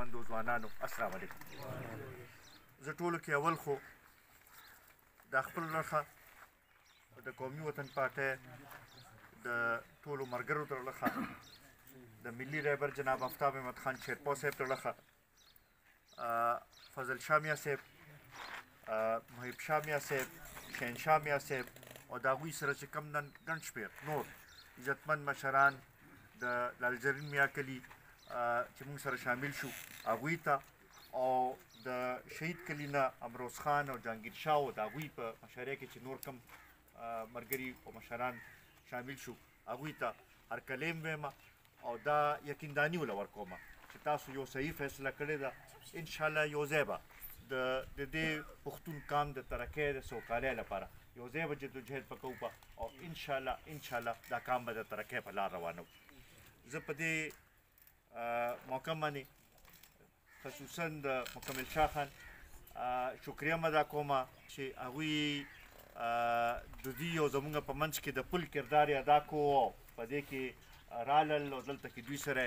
عزتمندو ځوانانو السلام علیکم. زه ټولو کې اول خو د خپل لخوا د قومي وطن پارټۍ د ټولو ملګرو تر لخوا د ملي رهبر جناب آفتاب احمد خان شیرپا صاحب تر لخوا فضل شاه میاں صاحب محب شاه میاں صاحب شهنشاه میاں صاحب او د هغوی سره چې کوم نن ګڼ شمېر نور عزتمند مشران د لالجرین میاں کلي چې موږ سره شامل شو هغوی ته او د شهید کلي نه امروز خان او جهانګیر شاه او د هغوی په مشاعره کې چې نور کم ملګري او مشران شامل شو هغوی ته هرکلی وایم او دا یقینداني وله ورکوم چې تاسو یو صحیح فیصله کړې ده انشاءالله یو ځای به د دې پښتون قام د ترقۍ د سوکالۍ لپاره یو ځای به جدوجهد وکړو په او انشاءالله دا قام به د ترقۍ په لار روانو. زه په دې موقع باندې خصوصا د مکمل شاه خان شکریه ادا کوم چې هغوی د دوی او زموږ په منځ کې د پل کردار یې ادا کو او په دې کې رالل او دلته کې دوی سره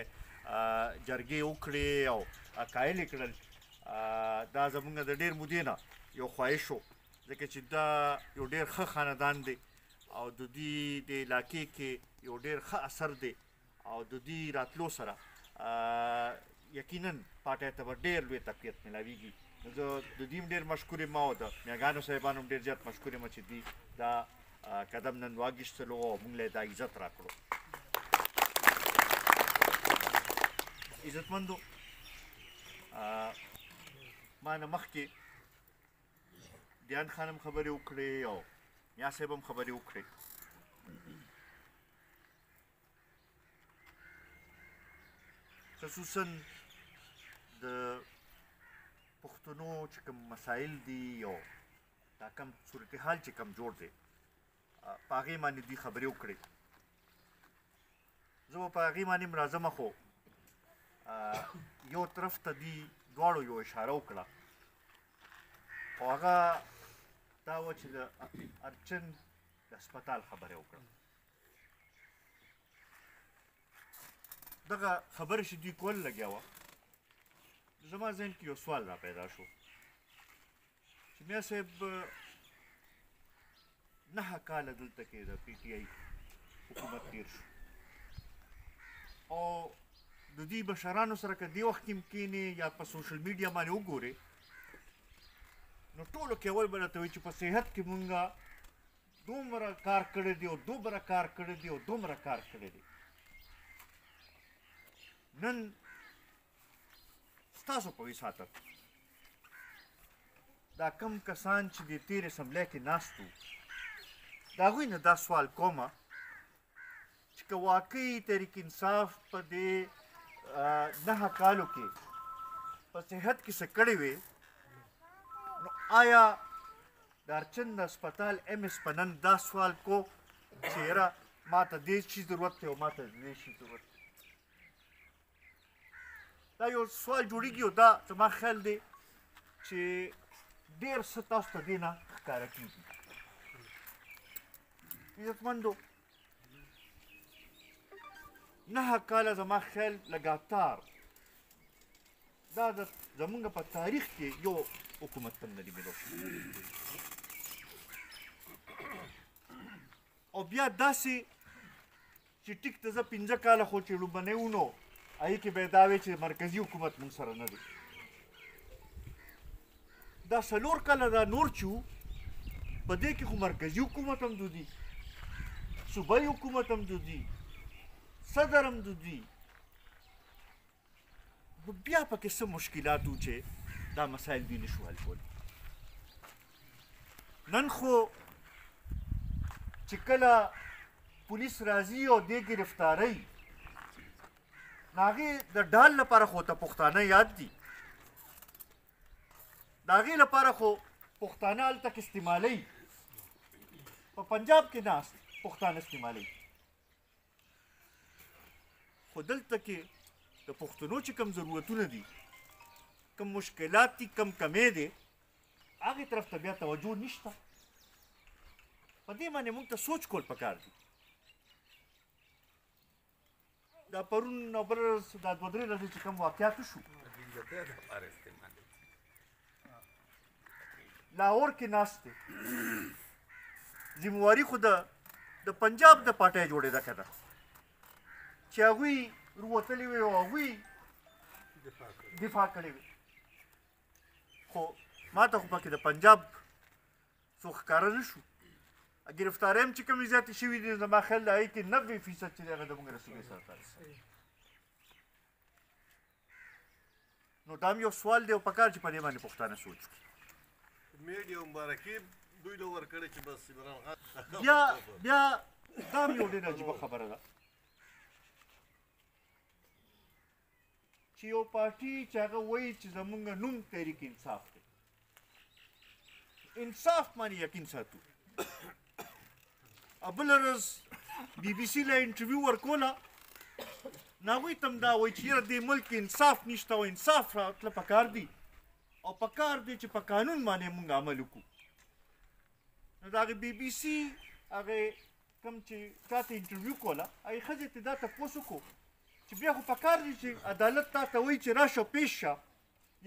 جرګې وکړې او قایل یې کړل. دا زموږ د ډېر مودې نه یو خواهش و ځکه چې دا یو ډېر ښه خاندان دی او د دوی د علاقې کې یو ډېر ښه اثر دی او د دوی راتلو سره یقینا پارټۍ ته به ډېر لوی تقویت میلاویږي. زه د دوی هم ډېر مشکور یم او د میاګانو صاحبانو هم ډېر زیات مشکور یم چې دوی دا قدم نن واخیستلو او موږ له دا عزت راکړو. عزتمندو ما نه مخکې دیان خان هم خبرې وکړې او میا صاحب هم خبرې وکړې. خصوصا د پښتنو چې کوم مسایل دي او دا کوم صورتحال چې کوم جوړ دی په هغې باندې دوی خبرې وکړې. زه به په هغې باندې هم راځم خو یو طرف ته دوی دواړو یو اشاره وکړه او هغه دا وه چې د ارچن د هسپتال خبره وکړه. دغه خبره چې دوی کول لګیا وه زما ذهن کې یو سوال را پیدا شو چې میا صاحب 9 کاله دلته کې د پی ټي آی حکومت تیر شو او د دوی بشرانو سره که دې وخت کې هم کښېنې یا په سوشل میډیا باندې وګورې نو ټولو کې اول به راته وایي چې په صحت کې مونږ دومره کار کړی دی او دومره کار کړی دی او دومره کار کړی دی. نن ستاسو په وساطت دا کم کسان چې د تېرې اسمبلۍ کې ناست وو د هغوی نه دا سوال کومه چې که واقعي تحریک انصاف په دې 9 کالو کې په صحت کې څه کړی وې نو آیا د ارچن د هسپتال ایم ایس په نن دا سوال کو چې یاره ما ته دې شي ضرورت دی او ما ته دې شي ضرورت دی. دا یو سوال جوړېږي او دا زما خیال دی چې ډېر څه تاسو ته دې نه ښکاره کېږي. عزتمندو 9 کاله زما خیال لګاتار دا زمونږ په تاریخ کې یو حکومت هم نه دی میلو او بیا داسې چې ټیک ته زه 15 کاله خو چې لومبنی و نو هغې کې به یې دا وی چې مرکزي حکومت موږ سره نه دی. دا 4 کاله دا نور چې وو په دې کې خو مرکزي حکومت هم دودي صوبایي حکومت هم دودي صدر هم دودي نو بیا پکې څه مشکلات وو چې دا مسایل دوی نشو حل کولی. نن خو چې کله پولیس راځي او دې ګرفتاروي نو هغې د ډال لپاره خو ته پښتانه یاد دي د هغې لپاره خو پښتانه هلته کې استعمالوي په پنجاب کې ناست پښتانه استعمالوي خو دلته کې د پښتنو چې کوم ضرورتونه دي کوم مشکلات دي کوم کمی دی هغې طرف ته بیا توجه نشته. په دې باندې موږ ته سوچ کول پکار دي. دا پرون او بل ورځ دا 2-3 ورځې چې کوم واقعات وشو لاهور کې ناست دی ذمواري خو د پنجاب د پارټۍ جوړېده که نه چې هغوی وروتلي وي او هغوی دفاع کړې وي خو ما ته خو پکې د پنجاب څوک ښکاره نه شو ګرفتارۍ هم چې کومې زیاتې شوي دي زما خیال د هغې کې 90% چې دی هغه زموږ د صوبې سره تعلق نو دا هم یو سوال دی او پکار چې په دې باندې پښتانه سوچ کړي میډیا مبارکي دوی له ورکړې چې بس بیا دا هم یو ډېره عجیبه خبره ده چې یو پارټي چې هغه وایي چې زمونږ نوم تحریک انصاف دی انصاف باندې یقین ساتو بله ورځ بي بي سي له انټرویو ورکوله نو هغوی ته هم دا وایي چې یاره دې ملک کې انصاف نشته او انصاف راتله پکار دی او پکار دی چې په قانون باندې مونږ عمل وکړو نو د هغې بي بي سي هغې کوم چې تا ته انټرویو کوله هغې ښځې ته دا تپوس وکړو چې بیا خو پکار دی چې عدالت تا ته وایي چې راشه پیش شه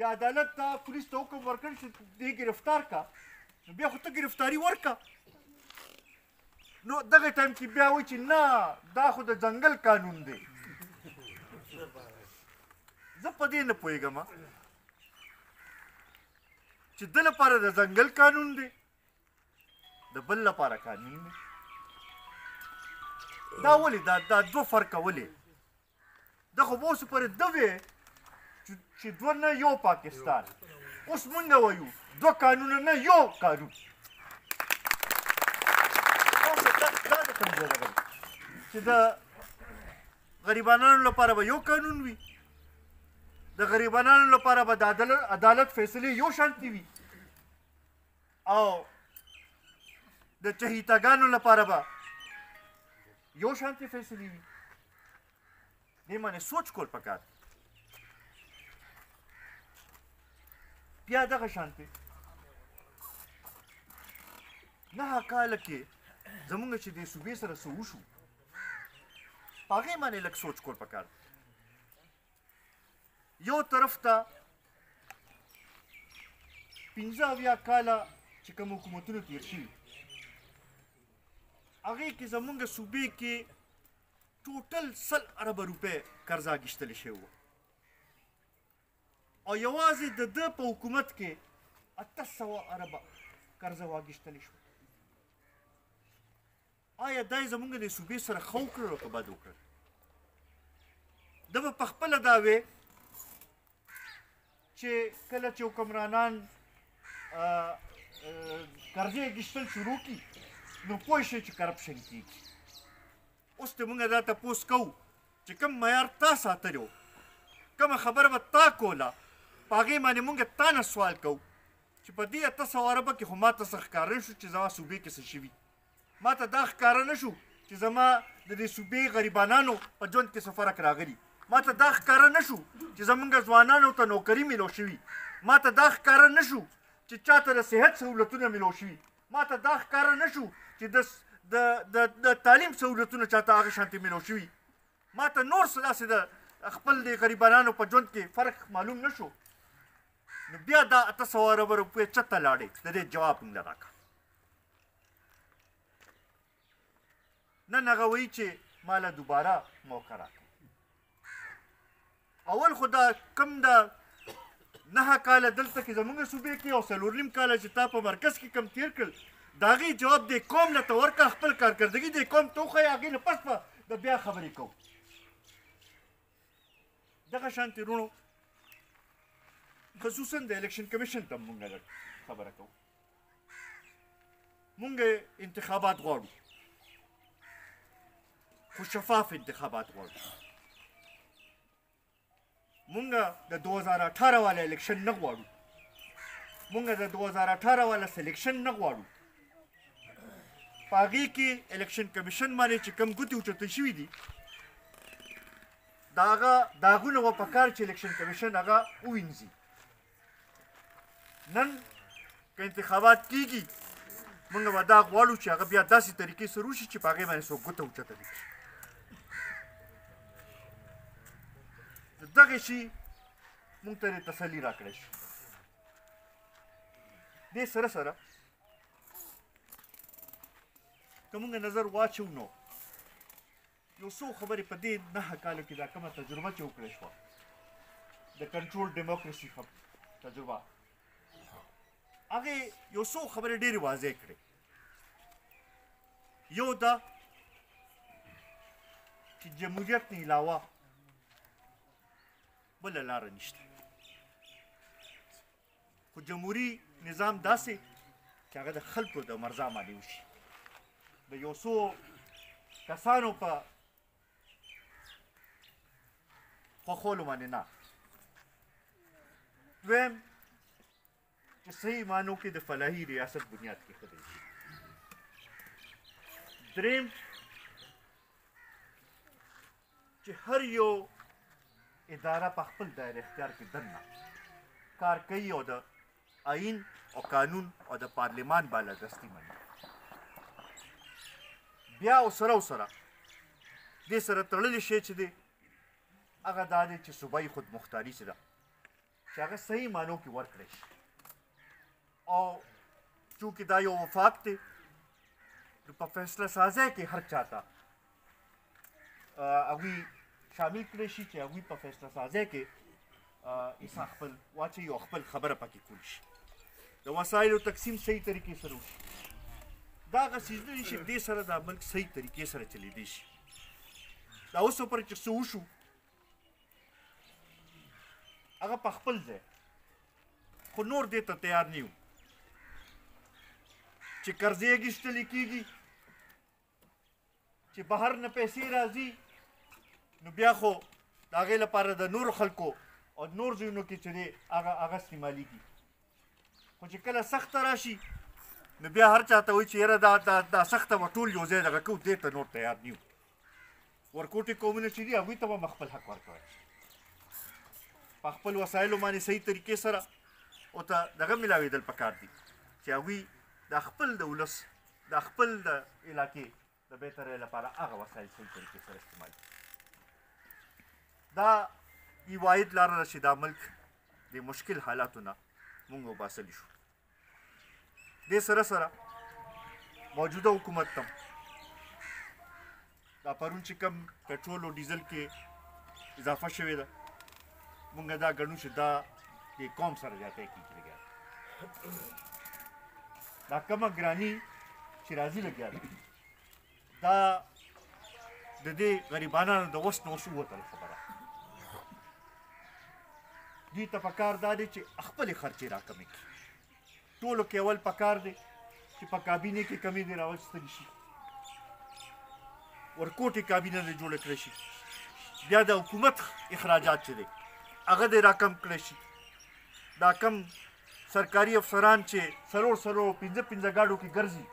یا عدالت ته پولیس ته حکم ورکړي چې دې ګرفتار کا نو بیا خو ته ګرفتاري ورکړه نو دغه ټایم کې بیا وایي چې نه دا خو د ځنګل قانون دی زه په دې نه پوهېږم چې د لپاره د ځنګل قانون دی د بل لپاره قانون دی دا ولې دا دوه فرقه ولې دا خو به اوس پورې ده وې چې دوه نه یو پاکستان اوس مونږ وایو دوه قانونه نه یو قانون دا د کوم ځای راغلی چې د غریبانو لپاره به یو قانون وي د غریبانو لپاره به د عدالت فیصلې یو شانتي وي او د چهیتاګانو لپاره به یو شانتي فیصلې وي دې باندې سوچ کول پکار بیا دغه شانتي 9 کاله کې زمونږ چې دې صوبې سره څه وشو په هغې باندې لږ سوچ کول پکار یو طرف ته 15 کاله چې کوم حکومتونه تیر شوي هغې کې زمونږ صوبې کې ټوټل 100 اربه روپۍ قرضه اخیستلی شوی وه او یوازې د ده په حکومت کې 800 اربه قرضه واخیستلی شوه آیا دا یې زمونږ د صوبې سره ښه وکړل او که بد وکړل ده به په خپله دا وې چې کله چې حکمرانان قرضې اخیستل شروع کړي نو پوه شئ چې کرپشن کېږي اوس ته مونږ دا تپوس کوو چې کوم معیار تا ساتلی و کومه خبره به تا کوله په هغې باندې مونږ تا نه سوال کوو چې په دې 800 اربه کې خو ما ته څه ښکاره نه شو چې زما صوبې کې څه شوي ما ته دا ښکاره نه شو چې زما د دې صوبې غریبانانو په ژوند کې څه فرق راغلي ما ته دا ښکاره نه شو چې زمونږ ځوانانو ته نوکري میلو شوي ما ته دا ښکاره نه شو چې چاته د صحت سهولتونه میلو شوي ما ته دا ښکاره نه شو چې د تعلیم سهولتونه چاته هغه شانتې میلو شوي ما ته نور څه داسې د خپل د غریبانانو په ژوند کې فرق معلوم نه شو نو بیا دا 800 اربه روپۍ چته لاړې د دې جواب موږ له راکړه نن هغه وایي چې ما له دوباره موقع راکړه اول خو دا کم دا 9 کاله دلته کې زمونږ صوبې کې او 4 کاله چې تا په مرکز کې کم تیر کړل د هغې جواب دې قوم له ته ورکړه خپل کارکردګي دې قوم ته وښیه هغې نه پس به د بیا خبرې کوو دغه شانتې وروڼو خصوصا د الیکشن کمیشن ته مونږ خبره کوو مونږ انتخابات غواړو خو شفاف انتخابات غواړو مونږ د 2018 والا الیکشن نه غواړو مونږ د 2018 والا سلیکشن نه غواړو په هغې کې الیکشن کمیشن باندې چې کوم ګوتې اوچتې شوي دي د هغه داغونه به پکار چې الیکشن کمیشن هغه ووینځي نن که انتخابات کیږي مونږ به دا غواړو چې هغه بیا داسې طریقې سره وشي چې په هغې باندې څوک ګوته اوچته نه کړي دغه شي مونږ ته تسلي راکړی شو. دې سره سره که مونږ نظر واچو نو یو څو خبرې په دې 9 کالو کې دا کومه تجربه چې وکړې شوه د کنټرول ډیموکراسي تجربه هغې یو څو خبرې ډېرې واضح کړې. یو دا چې جمهوریت نه علاوه بله لاره نشته، خو جمهوري نظام داسې چې هغه د خلکو د مرضا باندې وشي، د یو څو کسانو په خوښولو باندې نه. دویم چې صحیح معنو کې د فلاحي ریاست بنیاد کېښودل شي. دریم چې هر یو اداره په خپل دایره اختیار کې دننه کار کوي او د آئین او قانون او د پارلمان بالادستي مني. بیا ورسره دې سره تړلی شی چې دی هغه دا دی چې صوبایي خودمختاري چې ده چې هغه صحیح معنو کې ورکړی شي. او چونکې دا یو وفاق دی نو په فیصله سازۍ کې هر چاته هغوی شامل کړی شي چې هغوی په فیصله سازۍ کې حصه خپل واچوي او خپل خبره پکې کولی شي. د وسایلو تقسیم صحیح طریقې سره وشي. دا هغه څیزونه دي چې دې سره دا ملک صحیح طریقې سره چلېدی شي. دا اوس پورې چې څه وشو هغه په خپل ځای، خو نور دې ته تیار نه یو چې قرضې اخیستلې کېږي، چې بهر نه پیسې راځي، نو بیا خو د هغې لپاره د نورو خلکو او نور ځایونو کې چې دی هغه استعمالېږي. خو چې کله سخته راشي نو بیا هر چاته وایي چې یاره دا سخته به ټول یو ځای دغه کوو، دې ته نور تیار نه یو. ورکوټي قومونه چې دي هغوی ته به خپل حق ورکوی، په خپل وسایلو باندې صحیح طریقې سره ورته دغه میلاوېدل پکار دي چې هغوی د خپل د ولس د خپل د علاقې د بهترۍ لپاره هغه وسایل صحیح طریقې سره استعمال کړي. دا یو واحد لاره ده چې دا ملک د مشکل حالاتو نه موږ وباسلی شو. دې سره موجوده حکومت ته دا پرون چې کوم پټرول او ډیزل کې اضافه شوې ده مونږ دا ګڼو چې دا د قوم سره زیاتی کېږي لګیا دا کومه ګراني چې راځي لګیا ده دا د دې غریبانو د وس نه اوس ووتله خبره. دوی ته پکار دا دی چې خپلې خرچې راکمې کړي. ټولو کې اول پکار دی چې په کابینې کې کمې دې راوستلی شي، ورکوټې کابینه دې جوړه کړی شي، بیا د حکومت اخراجات چې دی هغه دې راکم کړی شي. دا کم سرکاري افسران چې څلور 15 ګاډو کې ګرځي،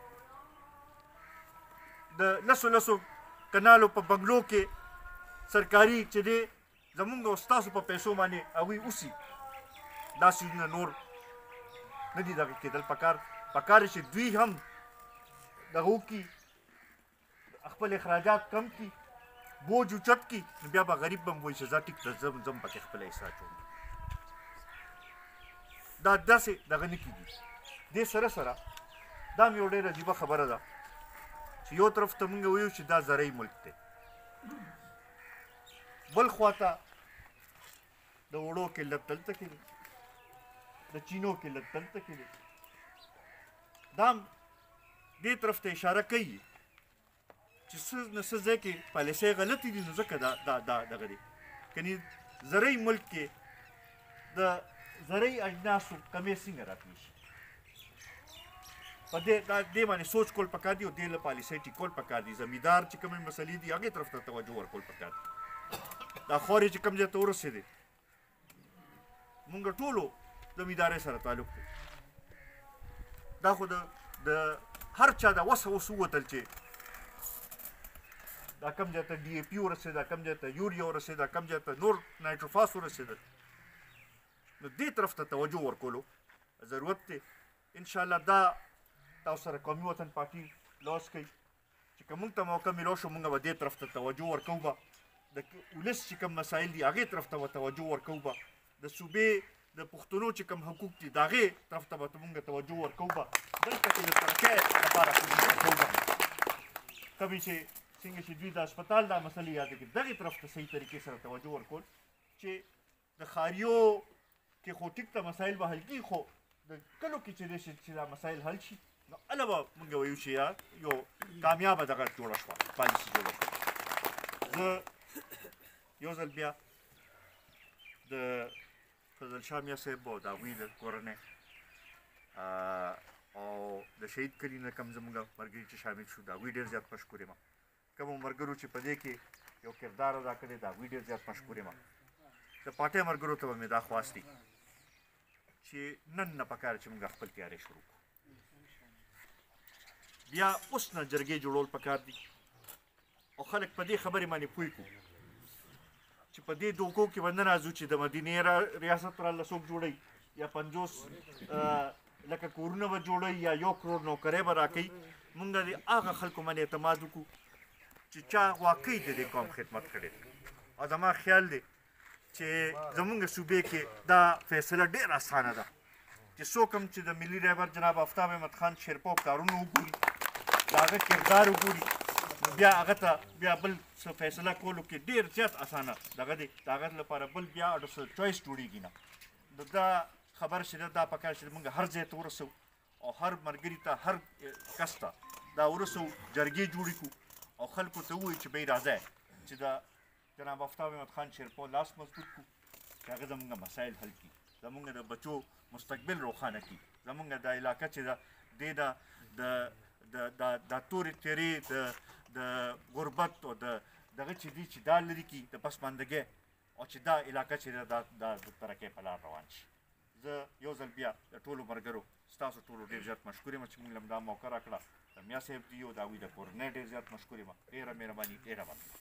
د لسو کنالو په بنګلو کې سرکاري چې دی زمونږ او ستاسو په پیسو باندې هغوی اوسي، دا څیزونه نور نه دي دغه کېدل. پکار چې دوی هم دغه وکړي، خپل اخراجات کم کړي، بوج اوچت کړي، نو بیا به غریب به هم وایي چې زه ټیک ته زم پکې خپله حصه اچوم. دا داسې دغه نه کېږي. دې سره دا مې یو ډېره عجیبه خبره ده چې یو طرف ته مونږ وایو چې دا زرعي ملک دی، بل خواته د وړو قلت دلته کې دی، د چینو قلت دلته کې دی. دا هم دې طرف ته اشاره کوي چې څه نه څه ځای کې پالیسۍ غلطې دي، نو ځکه دا دغه دی. کني زرعي ملک کې د زرعي اجناسو کمې څنګه راتلی شي، په دې باندې سوچ کول پکار دي او دې له پالیسۍ ټیکول پکار دي. زمیندار چې کومې مسلې دي هغې طرف ته توجه ورکول پکار دي. دا خورې چې کوم ځای ته ورسېدې مونږ ټولو زمیندارۍ سره تعلق دی. دا خو د هر چا د وسه اوس ووتل چې دا کوم ځای ته ډي اے پي ورسېده، کوم ځای ته یوریا ورسېده، کوم ځای ته نور نایټروفاس ورسېده. نو دې طرف ته توجه ورکولو ضرورت دی. انشاءالله دا تاسو سره قومي وطن پارټي لاس کوي چې که موږ ته موقع میلاو شو موږ به دې طرف ته توجه ورکوو به، د ولس چې کوم مسایل دي هغې طرف ته به توجه ورکوو به، د صوبې د پښتنو چې کوم حقوق دي د هغې طرف ته به موږ توجه ورکوو به دلته کې د ترقۍ لپاره کوشش کوو به کبي چې څنګه چې دوی د هسپتال دا مسلې یادې کړي دغې طرف ته صحیح طریقې سره توجه ورکول چې د ښاریو کې خو ټیک ته مسایل به حل کېږي خو د کلو کې چې دی چې دا مسایل حل شي نو هله به موږ وایو چې یو کامیابه دغه جوړه شوه پالیسي جوړه شوه زه یو ځل بیا د فضل شاه میا صاحب او د هغوی د کورنۍ او د شهید کلي نه کوم زموږ ملګري چې شامل شو د هغوی ډېر زیات مشکور یم کومو ملګرو چې په دې کې یو کردار ادا کړی د هغوی ډېر زیات مشکور یم د پارټۍ ملګرو ته به مې دا خواست دی چې نن نه پکار چې موږ خپل تیاری شروع کړو بیا اوس نه جرګې جوړول پکار دي او خلک په دې خبرې باندې پوه کړو چې په دې دوکو کې به نه راځو چې د مدینې ریاست راله څوک جوړوي یا 50 لکه کورونه به جوړوي یا 1 کروڑ نوکرۍ به راکوي موږ د هغه خلکو باندې اعتماد وکړو چې چا واقعي د دې قوم خدمت کړې او زما خیال دی چې زمونږ صوبې کې دا فیصله ډېره اسانه ده چې څوک هم چې د ملي رهبر جناب آفتاب احمد خان شیرپو کارونه وګوري د هغه کردار وګوري نو بیا هغه ته بیا بل څه فیصله کولو کې ډېر زیات اسانه دغه دی د هغه لپاره بل بیا څه چویس جوړېږي نه نو دا خبر چې دا پکار چې موږ هر ځای ته ورسو او هر ملګري ته هر کس ته دا ورسو جرګې جوړې کړو او خلکو ته ووایي چې بی راځئ چې د جناب آفتاب احمد خان شیرپو لاس مضبوط کړو چې هغه زموږ مسایل حل کړي زموږ د بچو مستقبل روښانه کړي زموږ دا علاقه چې دې د تورې تیرې د غربت او دغه چې دي چې دا لرې کړي د پسماندګۍ او چې دا علاقه چې د ترقۍ په لار روان شي زه یو ځل بیا د ټولو ملګرو ستاسو ټولو ډېر زیات مشکور یم چې موږ له دا موقع راکړه د میا صاحب دي او د هغوی د کورنۍ ډېر زیات مشکور یم ډېره مهرباني ډېره مننه